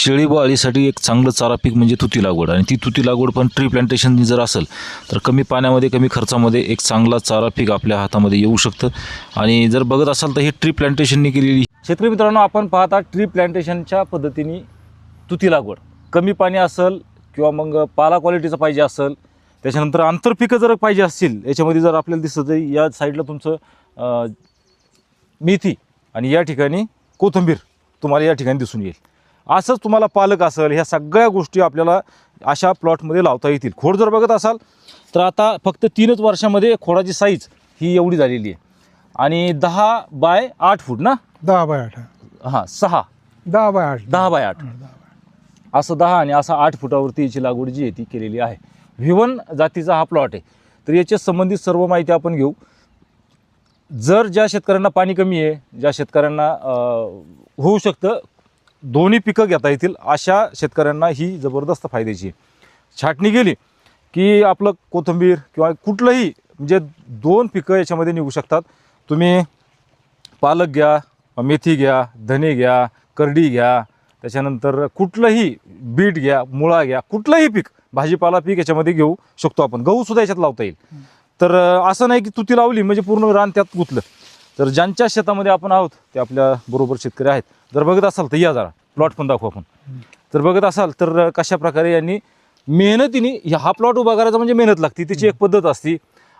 शेळीपाळीसाठी एक चांगलं चारा पीक म्हणजे तुती लागवड, आणि ती तुती लागवड पण ट्री प्लांटेशन जर असेल तर कमी पाण्यामध्ये कमी खर्चामध्ये एक चांगला चारा पीक आपल्या हातामध्ये येऊ शकतं. आणि जर बघत असाल तर हे ट्री प्लांटेशननी केलेली. शेतकरी मित्रांनो, आपण पाहता ट्री प्लांटेशनच्या पद्धतीने तुती लागवड, कमी पाणी असेल किंवा मग पाला क्वालिटीचं पाहिजे असेल, त्याच्यानंतर आंतरपिकं जर पाहिजे असतील, याच्यामध्ये जर आपल्याला दिसतं या साईडला तुमचं मेथी आणि या ठिकाणी कोथिंबीर तुम्हाला या ठिकाणी दिसून येईल. असंच तुम्हाला पालक असेल, ह्या सगळ्या गोष्टी आपल्याला अशा प्लॉटमध्ये लावता येतील. खोड जर बघत असाल तर आता फक्त 3च वर्षामध्ये खोडाची साईज ही एवढी झालेली आहे. आणि 10 बाय 8 फूट ना, 10 बाय 8 हां 6 10 बाय 8 10 बाय 8 असं 10 आणि असं 8 फुटावरती याची लागवड जी आहे ती केलेली आहे. V1 जातीचा हा प्लॉट आहे. तर याच्या संबंधित सर्व माहिती आपण घेऊ. जर ज्या शेतकऱ्यांना पाणी कमी आहे, ज्या शेतकऱ्यांना होऊ शकतं दोन्ही पिकं घेता येतील, अशा शेतकऱ्यांना ही जबरदस्त फायद्याची आहे. छाटणी केली की आपलं कोथिंबीर किंवा कुठलंही म्हणजे 2 पिकं याच्यामध्ये निघू शकतात. तुम्ही पालक घ्या, मेथी घ्या, धने घ्या, करडी घ्या, त्याच्यानंतर कुठलंही बीट घ्या, मुळा घ्या, कुठलंही पीक भाजीपाला पीक याच्यामध्ये घेऊ शकतो आपण. गहूसुद्धा याच्यात लावता येईल. तर असं नाही की तुती लावली म्हणजे पूर्ण रान त्यात गुंतलं. तर ज्यांच्या शेतामध्ये आपण आहोत ते आपल्या बरोबर शेतकरी आहेत. जर बघत असाल तर या जरा प्लॉट पण दाखवू आपण. तर बघत असाल तर कशा प्रकारे यांनी मेहनतीने हा प्लॉट उभा करायचा म्हणजे मेहनत लागते, त्याची एक पद्धत असते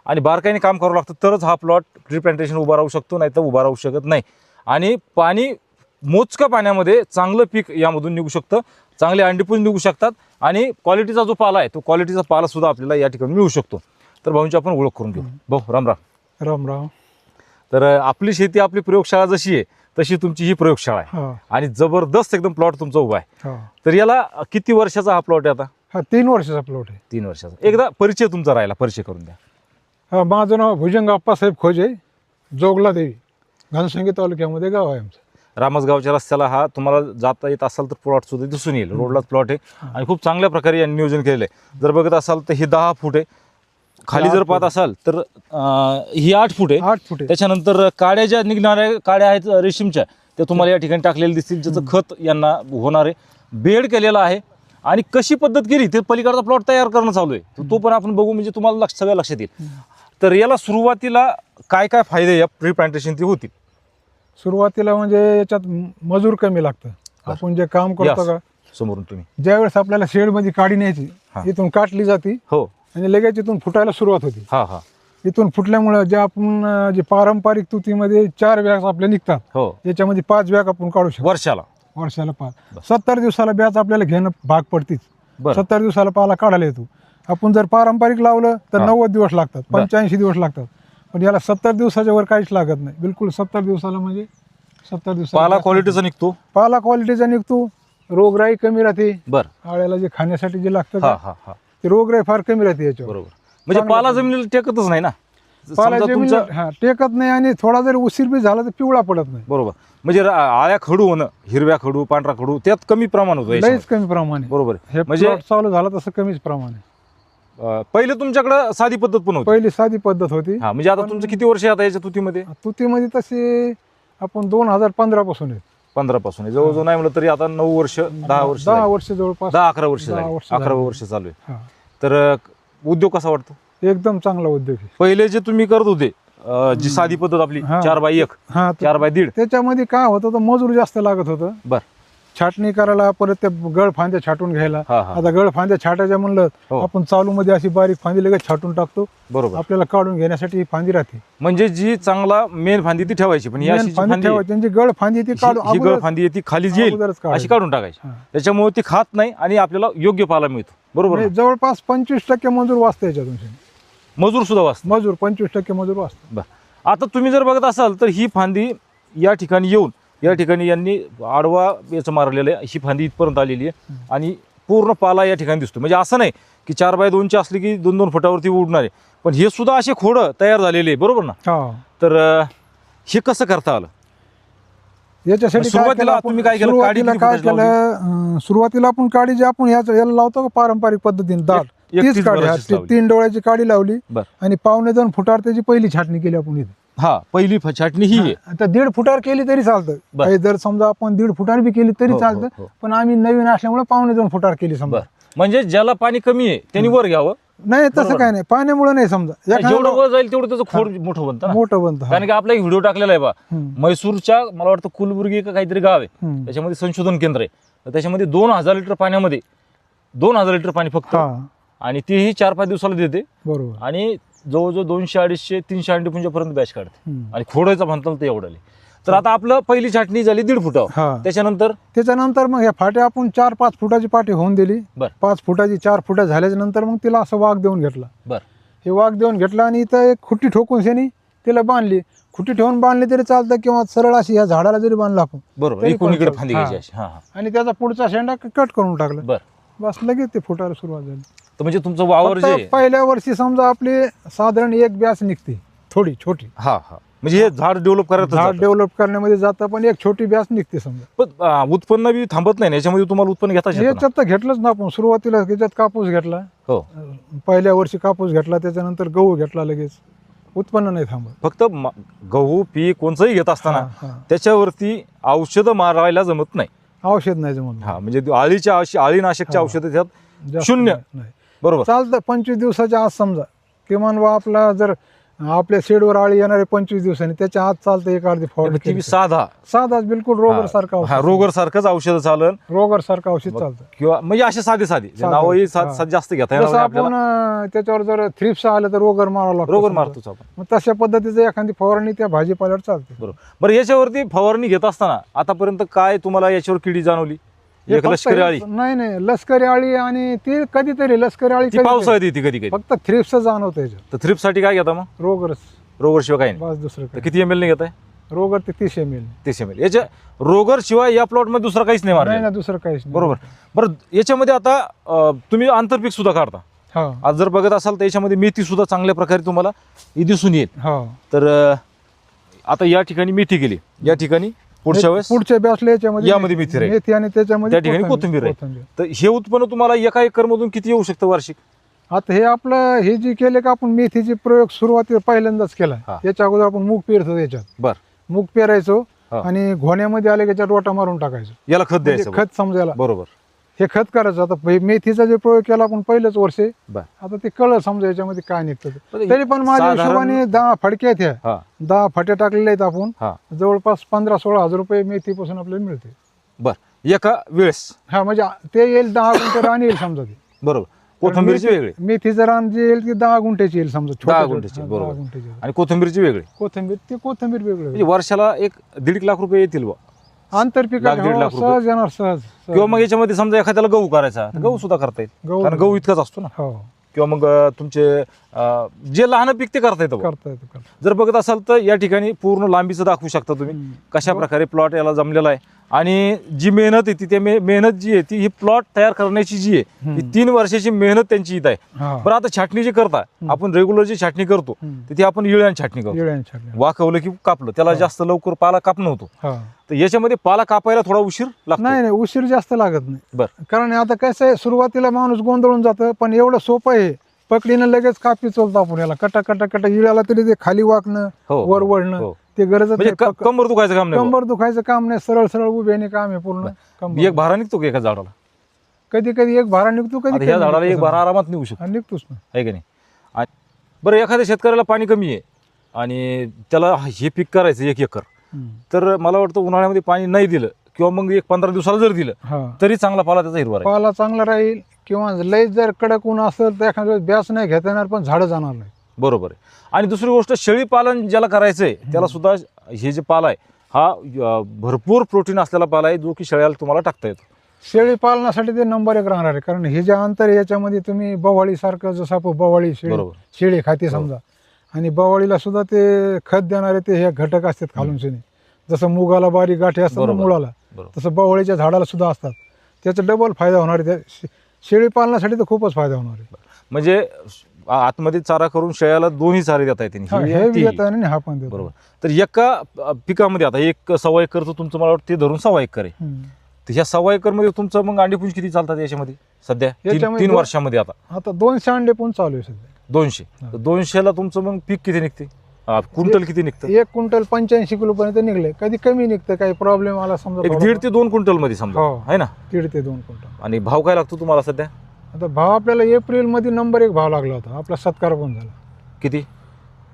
आणि बारकाईने काम करावं लागतं, तरच हा प्लॉट ट्री प्लांटेशन उभा राहू शकतो, नाही तर उभा राहू शकत नाही. आणि पाणी मोजक्या पाण्यामध्ये चांगलं पीक यामधून निघू शकतं, चांगले अंडी पण निघू शकतात आणि क्वालिटीचा जो पाला आहे तो क्वालिटीचा पाला सुद्धा आपल्याला या ठिकाणी मिळू शकतो. तर भाऊंची आपण ओळख करून घेऊ. भाऊ राम राम. राम राम. तर आपली शेती आपली प्रयोगशाळा जशी आहे तशी तुमची ही प्रयोगशाळा आहे आणि जबरदस्त एकदम प्लॉट तुमचा उभा आहे. तर याला किती वर्षाचा हा प्लॉट आहे आता? हा 3 वर्षाचा प्लॉट आहे. 3 वर्षाचा. एकदा परिचय तुमचा राहिला, परिचय करून द्या. हा, माझं नाव भुजंग आप्पासाहेब खोजे, जोगला देवी, घनसंगी तालुक्यामध्ये गाव आहे आमचं. रामसगावच्या रस्त्याला हा तुम्हाला जाता येत असाल तर प्लॉट सुद्धा दिसून येईल. रोडलाच प्लॉट आहे आणि खूप चांगल्या प्रकारे यांनी नियोजन केलेलं आहे. जर बघत असाल तर हे 10 फूट आहे, खाली जर पाहत असाल तर ही 8 फूट आहे. 8 फूट आहे. त्याच्यानंतर काड्या ज्या निघणाऱ्या काड्या आहेत रेशीमच्या, त्या तुम्हाला या ठिकाणी टाकलेल्या दिसतील, ज्याचं खत यांना होणार आहे. बेड केलेला आहे आणि कशी पद्धत केली ते पलीकडचा प्लॉट तयार करणं चालू आहे, तो पण आपण बघू म्हणजे तुम्हाला सगळं लक्षात येईल. तर याला सुरुवातीला काय काय फायदे या ट्री प्लांटेशन ते होतील? सुरुवातीला म्हणजे याच्यात मजूर कमी लागतं. आपण जे काम करतो का समोरून तुम्ही, ज्यावेळेस आपल्याला शेडमध्ये काढी न्यायची, इथून काटली जाते हो आणि लगेच इथून फुटायला सुरुवात होती. हा हा. इथून फुटल्यामुळे जे आपण जे पारंपरिक तुतीमध्ये 4 बॅग आपल्या निघतात, हो याच्यामध्ये 5 बॅग आपण काढू शकतो वर्षाला. 5 70 दिवसाला बॅच आपल्याला घेणं भाग पडतीच. 70 दिवसाला पाला काढायला येतो. आपण जर पारंपरिक लावलं तर 90 दिवस लागतात, 85 दिवस लागतात. पण याला 70 दिवसाच्या वर काहीच लागत नाही, बिलकुल 70 दिवसाला म्हणजे 70 दिवसाला पाला क्वालिटीचा निघतो. पाला क्वालिटीचा निघतो. रोगराई कमी राहते. बरं. आळ्याला जे खाण्यासाठी जे लागतं हा हा हा, ते रोगराई फार कमी राहते याच्यावर. बरोबर. म्हणजे पाला जमिनीला टेकतच नाही ना. पाला समजा जमिनीला टेकत नाही आणि थोडा जरी उशीर बी झाला तर पिवळा पडत नाही. बरोबर. म्हणजे आळ्या खडू होणं, हिरव्या खडू, पांढरा खडू त्यात कमी प्रमाण होतं, लईच कमी प्रमाण आहे. बरोबर. हे म्हणजे चालू झालं तसं कमीच प्रमाण आहे. पहिले तुमच्याकडे साधी पद्धत पण होती? पहिली साधी पद्धत होती. हा, म्हणजे आता तुमचं किती वर्ष आता याच्या तुतीमध्ये? तुतीमध्ये तसे आपण 2015 पासून आहे. 15 पासून आहे जवळजवळ, नाही म्हणलं तरी आता 9 वर्ष 10 वर्ष 10 वर्ष जवळपास 10-11 वर्ष झाली. 11 वर्ष चालू आहे. तर उद्योग कसा वाटतो? एकदम चांगला उद्योग आहे. पहिले जे तुम्ही करत होते जी साधी पद्धत आपली 4x1 4x1.5, त्याच्यामध्ये काय होत होतं, मजूर जास्त लागत होतं. बर. छाटणी करायला, परत ते गळ फांद्या छाटून घ्यायला. आता गळ फांद्या छाटायच्या म्हणलं आपण चालू मध्ये अशी बारीक फांदी लगेच छाटून टाकतो. बरोबर. आपल्याला काढून घेण्यासाठी फांदी राहते. म्हणजे जी चांगला मेन फांदी ती ठेवायची, पण फांदी ठेवायची, जी गळ फांदी ती काढून, जी गळ फांदी ती खाली येईल अशी काढून टाकायची. त्याच्यामुळे ती खात नाही आणि आपल्याला योग्य पाला मिळतो. बरोबर. जवळपास 25% मजूर वाचते याच्यातून. मजूर सुद्धा वाचतो. मजूर 25% मजूर वाचतो. बर. आता तुम्ही जर बघत असाल तर ही फांदी या ठिकाणी येऊन या ठिकाणी यांनी आडवा याचं मारलेलं आहे, ही फांदी इथपर्यंत आलेली आहे आणि पूर्ण पाला या ठिकाणी दिसतो. म्हणजे असं नाही की 4x2 असली की 2-2 फुटावरती उडणार आहे, पण हे सुद्धा असे खोडं तयार झालेले आहे. बरोबर ना? तर हे कसं करता आलं? याच्यासाठी सुरुवातीला तुम्ही काय केलं? सुरुवातीला आपण काडी जे आपण याला लावतो का पारंपरिक पद्धतीने दाट, तीच काडी 3 डोळ्याची काडी लावली आणि 2.25 फुटावर त्याची पहिली छाटणी केली आपण इथे. हा पहिली छाटणी ही आहे. आता 1.5 फुटावर केली तरी चालतं. बर. काही जर समजा आपण 1.5 फुटावर बी केली तरी हो, चालतं. हो. पण आम्ही नवीन असल्यामुळे 2.5 फुटावर केली समजा. म्हणजे ज्याला पाणी कमी आहे त्यांनी वर घ्यावं. नाही तसं बरोबर. काय नाही, पाण्यामुळे नाही समजा. जेवढं एखादं वर जाईल तेवढं त्याचं खोड मोठं बनतं ना. मोठं बनतं. हा. कारण की आपला एक व्हिडिओ टाकलेला आहे बा हम्म. म्हैसूरच्या, मला वाटतं कुलबुर्गी का काहीतरी गाव आहे, हम्म. त्याच्यामध्ये संशोधन केंद्र आहे. तर त्याच्यामध्ये 2000 लिटर पाण्यामध्ये 2000 लिटर पाणी फक्त, हा आणि तेही 4-5 दिवसाला देते. बरोबर. आणि जवळजवळ 200, 250, 300 अंडी पुंजापर्यंत बॅच काढते. हम्म. आणि खोडायचा म्हणताल ते एवढाले. तर आता आपलं पहिली छाटणी झाली 1.5 फुटावर. हा. त्याच्यानंतर मग ह्या फाट्या आपण 4-5 फुटाची पाटी होऊन दिली. बर. 5 फुटाची 4 फुटा झाल्याच्या नंतर मग तिला असं वाघ देऊन घेतला. बर. हे वाघ देऊन घेतला आणि इथं एक खुट्टी ठोकून शेनी तिला बांधली. खुट्टी ठेवून बांधली तरी चालतं, किंवा सरळ अशी ह्या झाडाला जरी बांधला आपण बरोबर, तरी इकडून इकडे चालतं. फांदी हा. घ्यायची अशी. हा. आणि त्याचा पुढचा शेंडा कट करून टाकला. बर. बस लगेच ते फुटायला सुरुवात झाली. तर म्हणजे तुमचं वावर जे फक्त पहिल्या वर्षी समजा आपली साधारण एक ब्यास निघते, थोडी छोटी. हा हा म्हणजे हे झाड डेव्हलप झाड करत डेव्हलप करण्यामध्ये जातं, पण एक छोटी ब्यास निघते समजा. पण उत्पन्न बी थांबत नाही ना याच्यामध्ये, तुम्हाला उत्पन्न घेता येतं ना? याच्यात तर घेतलंच ना आपण. सुरुवातीला त्याच्यात कापूस घेतला, हो. पहिल्या वर्षी कापूस घेतला, त्याच्यानंतर गहू घेतला, लगेच उत्पन्न नाही थांबत. फक्त गहू पीक कोणचंही घेत असताना हा, हा. त्याच्यावरती औषधं मारायला जमत नाही. औषध नाही जमत. हा म्हणजे अळीनाशकच्या हा. औषधं त्यात जास्त शून्य. नाही. बरोबर. चालतं 25 दिवसाच्या आत समजा, किमान वा आपला जर आपल्या शेडवर आळी येणारे 25 दिवसांनी, त्याच्या आत चालतं एक अर्धी फवारणी ती केली. साधा बिलकुल रोगर सारखं हा रोगर सारखंच औषध चालन, रोगर सारखं औषध चालतं. किंवा म्हणजे असे साधे नावही हा. जास्त घेता जसं येणार आपण आपल्याला. त्याच्यावर जर थ्रिप्स आलं तर रोगर मारावं लागतं. रोगर समजा. मारतोच आपण. मग तशा पद्धतीचं एखादी फवारणी त्या भाजीपाल्यावर चालते. बरोबर. बरं, याच्यावरती फवारणी घेत असताना आतापर्यंत काय तुम्हाला याच्यावर किडी जाणवली? हे एक फक्त लष्करी आळी, नाही लष्करी आळी, आणि ती कधीतरी लष्करी आळी ती पावसाळ्यात येते कधी कधी. फक्त थ्रिप्स जाणवतं याच्यात. तर थ्रिप्ससाठी काय घेता मग? रोगरच, रोगर शिवाय काही नाही. बस दुसरं तर काय. किती ml नाही घेताय? रोगर ते 30 ml. 30 ml. याच्या रोगर शिवाय या प्लॉट मध्ये दुसरा काहीच नाही नाही मारलं. ना, दुसरं काहीच नाही. बरोबर. बरं, याच्यामध्ये आता तुम्ही आंतरपीक सुद्धा काढता. हा आज जर बघत असाल तर याच्यामध्ये मेथी सुद्धा चांगल्या प्रकारे तुम्हाला दिसून येईल. हा. तर आता या ठिकाणी मेथी केली, या ठिकाणी पुढच्या वेळेस पुढच्या बॅचला यामध्ये मेथी राहील. मेथी, आणि त्याच्यामध्ये त्या ठिकाणी कोथिंबीर राहील. तर हे उत्पन्न तुम्हाला एका एकर मधून किती येऊ शकतं वार्षिक? आता हे आपलं हे जे केले का आपण, मेथीचे प्रयोग सुरुवातीला पहिल्यांदाच केला. हा. याच्या अगोदर आपण मूग पेरतो, याच्यात बर. मूग पेरायचो हा. आणि घोण्यामध्ये आले त्याच्यात रोटा मारून टाकायचो. याला खत म्हणजे द्यायचं. खत समजायला बरोबर. हे खत करायचं. आता हे मेथीचा जे प्रयोग केला आपण पहिलंच वर्षे, बर. आता ते कळलं समजा याच्यामध्ये काय निघतं ते. पण तरी पण माझ्या साधारण- हिशोबाने 10 फडक्या आहेत ह्या. हा 10 फट्या टाकलेल्या आहेत आपण. हा जवळपास 15-16 हजार रुपये मेथीपासून आपल्याला मिळते. बर. एका वेळेस. हा म्हणजे ते येईल 10 गुंठे रान येईल समजा ते. बरोबर. कोथिंबीरची वेगळी, मेथीचं रान जे येईल ते 10 गुंठ्याची येईल समजा. 10 छोट्या- गुंठ्याची, हा, बरोबर. 10 गुंठ्याची. आणि कोथिंबीरची वेगळी. कोथिंबीर म्हणजे वेगळं. वर्षाला 1-1.5 लाख रुपये येतील बा. आंतरपीक 1-1.5 लाख रुपये. सहज येणार, सहज. किंवा मग याच्यामध्ये समजा एखाद्याला गहू करायचा तर गहू सुद्धा करता येईल, गहू- कारण गहू इतकाच असतो ना. हो किंवा मग तुमचे जे लहान पीक ते करता येतं बा. करता येतं. जर बघत असाल तर या ठिकाणी पूर्ण लांबीचं दाखवू शकता तुम्ही कशा प्रकारे प्लॉट याला जमलेला आहे. आणि जी मेहनत आहे ती मेहनत जी आहे ती ही प्लॉट तयार करण्याची जी आहे ही 3 वर्षाची मेहनत त्यांची इथं आहे. हा. बरं, आता छाटणी जी करता आपण रेग्युलर जी छाटणी करतो ती आपण इळ्याने छाटणी करतो. येळ्यांची छाटणी. वाकवलं की कापलं, त्याला जास्त लवकर पाला कापणं होतो. हा. तर याच्यामध्ये पाला कापायला थोडा उशीर लागतो. नाही उशीर जास्त लागत नाही. बरं. कारण आता कसं आहे, सुरुवातीला माणूस गोंधळून जातं, पण एवढं सोपं आहे. पकडीनं लगेच कापी चोलतो आपण याला, कटा इळ्याला तरी ते खाली वाकणं, हो, वर हो, वळणं हो. ते गरजच म्हणजे नाही. कंबर दुखायचं काम नाही. कंबर दुखायचं काम नाही, सरळ उभ्याने काम आहे पूर्ण. कंबर. एक भारा निघतो का एका झाडाला? कधी एक भारा निघतो, कधी आता ह्या झाडाला एक भारा आरामात निघू शकतो, निघतोच ना. आहे की नाही? बरं, एखाद्या शेतकऱ्याला पाणी कमी आहे आणि त्याला हे पीक करायचं 1 एकर, तर मला वाटतं उन्हाळ्यामध्ये पाणी नाही दिलं किंवा मग 15 दिवसाला जर दिलं हा. तरी चांगला पाला त्याचा हिरवा राहील. पाला चांगला राहील, किंवा लय जर कडक ऊन असेल तर एखाद्या वेळेस ब्यास नाही घेता येणार, पण झाडं जाणार नाही. बरोबर आहे. आणि दुसरी गोष्ट, शेळी पालन ज्याला करायचंय त्याला सुद्धा हे जे पाला आहे हा भरपूर प्रोटीन असलेला पाला आहे, जो की शेळ्याला तुम्हाला टाकता येतो. शेळी पालनासाठी ते नंबर 1 राहणार आहे. कारण हे जे अंतर आहे याच्यामध्ये तुम्ही बवाळी सारखं, जसं आपण बवाळी बरोबर. शेळी खाते समजा, आणि बवाळीला सुद्धा ते खत देणारे ते हे घटक असतात खालून शेणी. जसं मुगाला बारीक गाठी असतात ना बरोबर. मुळाला, बरोबर. तसं बवाळीच्या झाडाला सुद्धा असतात. त्याचा डबल फायदा होणार आहे. त्या शेळी पालनासाठी तर खूपच फायदा होणार आहे. म्हणजे आतमध्ये चारा करून शेळ्याला दोन्ही चारे देता येते. हे बी येतं आणि हा पण देतो. बरोबर. तर एका पिकामध्ये आता 1.25 एकरचं तुमचं मला वाटतं ते धरून 1.25 एकर आहे. तर ह्या 1.25 एकर मध्ये तुमचं मग अंडीपुंज किती चालतात याच्यामध्ये सध्या? याच्यामध्ये 3 वर्षामध्ये आता 200 अंडे पण चालू आहे सध्या. 200. तर 200ला तुमचं मग पीक किती निघते क्विंटल किती निघतं? 1 क्विंटल 85 किलो पर्यंत निघले, कधी कमी निघतं, काही प्रॉब्लेम आला समजा एक 1.5 ते 2 क्विंटल मध्ये समजा, हो. आहे ना? 1.5 ते 2 क्विंटल. आणि भाव काय लागतो तुम्हाला सध्या? आता भाव आपल्याला एप्रिल मध्ये नंबर 1 भाव लागला होता, आपला सत्कार पण झाला. किती?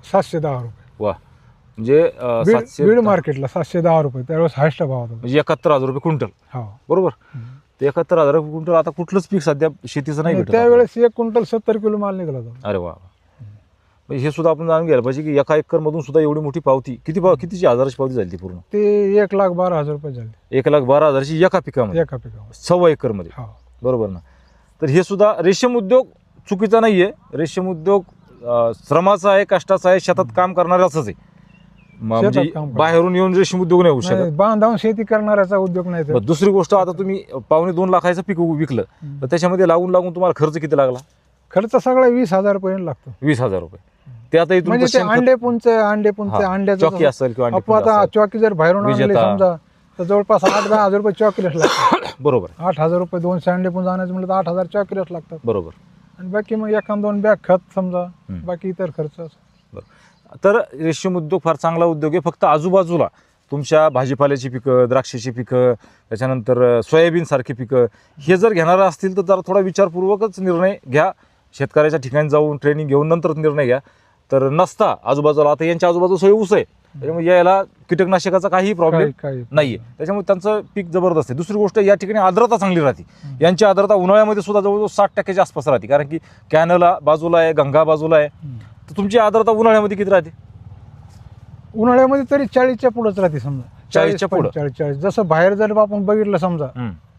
710 रुपये. वा, म्हणजे बीड मार्केटला 710 रुपये त्यावेळेस हायस्ट भाव होता. म्हणजे 71,000 रुपये क्विंटल. हो, बरोबर. ते 71,000 रुपये क्विंटल. आता कुठलंच पीक सध्या शेतीचं नाही भेटत त्यावेळेस 1 क्विंटल 70 किलो माल निघाला होता. अरे वा. म्हणजे हे सुद्धा आपण जाणून घ्यायला पाहिजे की एका एकर मधून सुद्धा एवढी मोठी पावती. कितीची हजाराची पावती झाली ती पूर्ण? ते 1,12,000 रुपये झाले. 1,12,000ची एका पिकामध्ये, एका पिकावर 1.25 एकर मध्ये. हो. बरोबर ना? तर हे सुद्धा रेशीम उद्योग चुकीचा नाहीये. रेशीम उद्योग श्रमाचा आहे, कष्टाचा आहे, शेतात काम करणाऱ्याचाच आहे. म्हणजे बाहेरून येऊन रेशीम उद्योग नाही होऊ शकत. बांधावून शेती करणाऱ्याचा उद्योग नाही. बरं, दुसरी गोष्ट, आता तुम्ही 2.25 लाखाचं पीक विकलं तर त्याच्यामध्ये लागून तुम्हाला खर्च किती लागला? खर्च सगळा 20,000 पर्यंत लागतो. 20,000 रुपये. ते आता इथून म्हणजे अंडे पुंचे अंड्याचं चॉकी असेल किंवा आता चॉकी जर बाहेरून आणले समजा तर जवळपास 8-10,000 रुपये चॉकीलाच लागतात. बरोबर. 8,000 रुपये 200 अंडे पुंज आणायचं म्हटलं तर 8,000 चॉकीलाच लागतात. बरोबर. आणि बाकी मग 1-2 बॅग खत समजा, बाकी इतर खर्च. तर रेशीम उद्योग फार चांगला उद्योग आहे. फक्त आजूबाजूला तुमच्या भाजीपाल्याची पिकं, द्राक्षाची पिकं, त्याच्यानंतर सोयाबीन सारखी पिकं हे जर घेणार असतील तर जरा थोडा विचारपूर्वकच निर्णय घ्या. शेतकऱ्याच्या ठिकाणी जाऊन ट्रेनिंग घेऊन नंतर निर्णय घ्या. तर नसता आजूबाजूला, आता यांच्या आजूबाजूला सगळे ऊस आहे, त्याच्यामुळे याला कीटकनाशकाचा काहीही प्रॉब्लेम नाहीये. त्याच्यामुळे त्यांचं पीक जबरदस्त आहे. दुसरी गोष्ट, या ठिकाणी आर्द्रता चांगली राहते. यांची आर्द्रता उन्हाळ्यामध्ये सुद्धा जवळजवळ 60% आसपास राहते, कारण की कॅनला बाजूला आहे, गंगा बाजूला आहे. तर तुमची आर्द्रता उन्हाळ्यामध्ये किती राहते? उन्हाळ्यामध्ये तरी 40च्या पुढेच राहते समजा. 40च्या पुढे. 40. जसं बाहेर जर आपण बघितलं समजा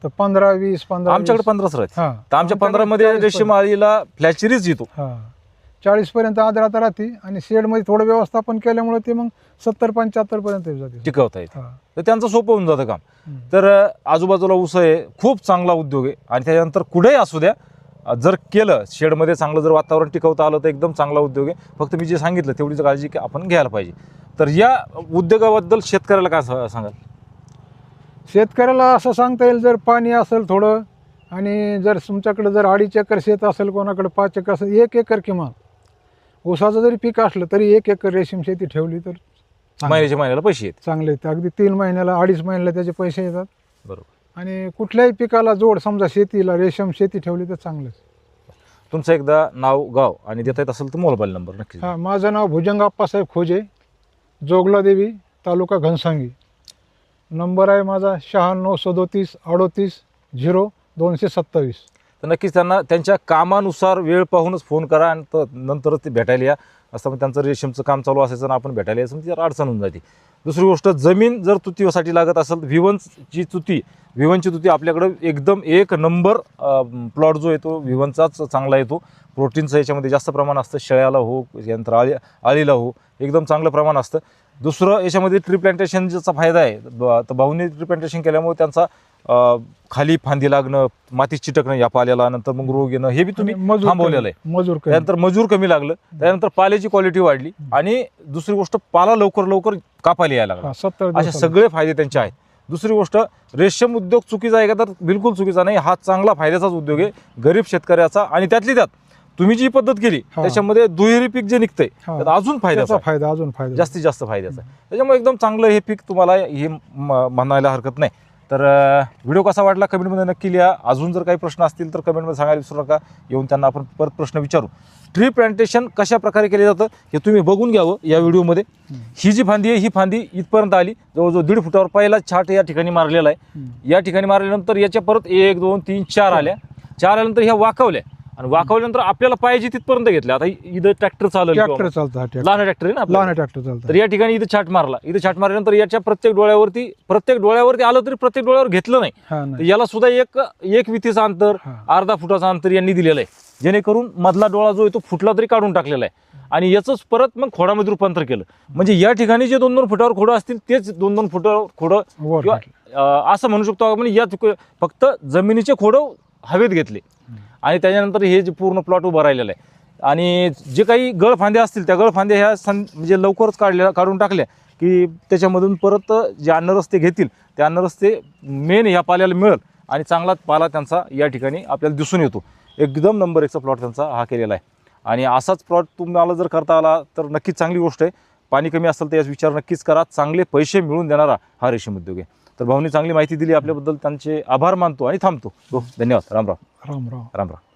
तर 15-20. आमच्याकडे 15 राहते. तर आमच्या 15 मध्ये रेशीम आळीला फ्लॅचेरीज येतो. 40 पर्यंत आर्द्रता राहते आणि शेड मध्ये थोडं व्यवस्थापन केल्यामुळे ते मग 70-75 पर्यंत जाते, टिकवता येते. तर त्यांचं सोपं होऊन जातं काम. तर आजूबाजूला ऊस आहे, खूप चांगला उद्योग आहे. आणि त्याच्यानंतर कुठेही असू द्या, जर केलं शेडमध्ये चांगलं, जर वातावरण टिकवता आलं तर एकदम चांगला उद्योग आहे. फक्त मी जे सांगितलं तेवढीच काळजी की आपण घ्यायला पाहिजे. तर या उद्योगाबद्दल शेतकऱ्याला काय सांगाल? शेतकऱ्याला असं सांगता येईल, जर पाणी असेल थोडं आणि जर तुमच्याकडे जर 2.5 एकर शेत असेल, कोणाकडे 5 एकर असेल, 1 एकर किमान ऊसाचं जरी पीक असलं तरी 1 एकर रेशीम शेती ठेवली तर महिन्याला पैसे येतात चांगले येतात. अगदी 3 महिन्याला 2.5 महिन्याला त्याचे पैसे येतात. बरोबर. आणि कुठल्याही पिकाला जोड समजा शेतीला रेशीम शेती ठेवली तर चांगलंच. तुमचं एकदा नाव, गाव आणि देता येत असेल तर मोबाईल नंबर नक्की. हां, माझं नाव भुजंग आप्पासाहेब खोजे, जोगलादेवी, तालुका घनसांगी. नंबर आहे माझा 9637380227. तर नक्कीच त्यांना त्यांच्या कामानुसार वेळ पाहूनच फोन करा आणि नंतरच ते भेटायला या. असं मग त्यांचं रेशीमचं काम चालू असायचं आणि आपण भेटायला यायचं, म्हणजे अडचण होऊन जाते. दुसरी गोष्ट, जमीन जर तुतीसाठी लागत असेल तर विवनची तुती आपल्याकडं एकदम 1 नंबर प्लॉट जो येतो विवनचाच चांगला येतो. प्रोटीनचं याच्यामध्ये जास्त प्रमाण असतं. शेळ्याला हो, यंत्र आळीला हो, एकदम चांगलं प्रमाण असतं. दुसरं, याच्यामध्ये ट्री प्लांटेशनचा फायदा आहे. तर भाऊंनी ट्री प्लांटेशन केल्यामुळे त्यांचा खाली फांदी लागणं, माती चिटकणं या पाल्याला, नंतर मग रोग येणं, हे बी तुम्ही थांबवलेलं आहे. त्यानंतर मजूर कमी लागलं, त्यानंतर पाल्याची क्वालिटी वाढली आणि दुसरी गोष्ट, पाला लवकर कापायला यायला लागला. असे सगळे फायदे त्यांचे आहेत. दुसरी गोष्ट, रेशीम उद्योग चुकीचा आहे का तर बिलकुल चुकीचा नाही. हा चांगला फायद्याचाच उद्योग आहे गरीब शेतकऱ्याचा. आणि त्यातली त्यात तुम्ही जी पद्धत केली त्याच्यामध्ये दुहेरी पीक जे निघतंय अजून फायदा जास्तीत जास्त फायद्याचा आहे. त्याच्यामुळे एकदम चांगलं हे पीक तुम्हाला हे म्हणायला हरकत नाही. तर व्हिडिओ कसा वाटला कमेंटमध्ये नक्की लिहा. अजून जर काही प्रश्न असतील तर कमेंटमध्ये सांगायला विसरू नका. येऊन त्यांना आपण परत प्रश्न विचारू. ट्री प्लांटेशन कशा प्रकारे केले जातं हे तुम्ही बघून घ्यावं या व्हिडिओमध्ये. ही जी फांदी आहे, ही फांदी इथपर्यंत आली, जवळजवळ 1.5 फुटावर पहिला छाट या ठिकाणी मारलेला आहे. या ठिकाणी मारल्यानंतर याच्या परत 1, 2, 3, 4 आल्या. 4 आल्यानंतर ह्या वाकवल्या आणि वाकवल्यानंतर आपल्याला पाहिजे तिथपर्यंत घेतल्या. आता इथं ट्रॅक्टर चालतं, लहान ट्रॅक्टर आहे ना, लहान ट्रॅक्टर चालतं. तर या ठिकाणी इथं छाट मारला. इथं छाट मारल्यानंतर याच्या प्रत्येक डोळ्यावरती आलं तरी प्रत्येक डोळ्यावर घेतलं नाही. याला सुद्धा एक वितीचं अंतर, अर्धा फुटाचं अंतर यांनी दिलेलं आहे, जेणेकरून मधला डोळा जो आहे तो फुटला तरी काढून टाकलेला आहे. आणि याचंच परत मग खोडामध्ये रूपांतर केलं. म्हणजे या ठिकाणी जे 2-2 फुटावर खोडं असतील तेच 2-2 फुटावर खोडं, किंवा असं म्हणू शकतो आपण, या फक्त जमिनीचे खोडं हवेत घेतले आणि त्याच्यानंतर हे जे पूर्ण प्लॉट उभं राहिलेलं आहे. आणि जे काही गळफांद्या असतील त्या गळफांद्या ह्या म्हणजे लवकरच काढून टाकल्या की त्याच्यामधून परत जे अन्नरस्ते घेतील ते अन्नरस्ते मेन ह्या पाल्याला मिळेल आणि चांगला पाला त्यांचा या ठिकाणी आपल्याला दिसून येतो. एकदम नंबर 1चा प्लॉट त्यांचा हा केलेला आहे. आणि असाच प्लॉट तुम्हाला जर करता आला तर नक्कीच चांगली गोष्ट आहे. पाणी कमी असेल तर याचा विचार नक्कीच करा. चांगले पैसे मिळवून देणारा हा रेशीम उद्योग आहे. तर भाऊनी चांगली माहिती दिली आपल्याबद्दल त्यांचे आभार मानतो आणि थांबतो. हो, धन्यवाद. राम राम. राम राम. राम राम.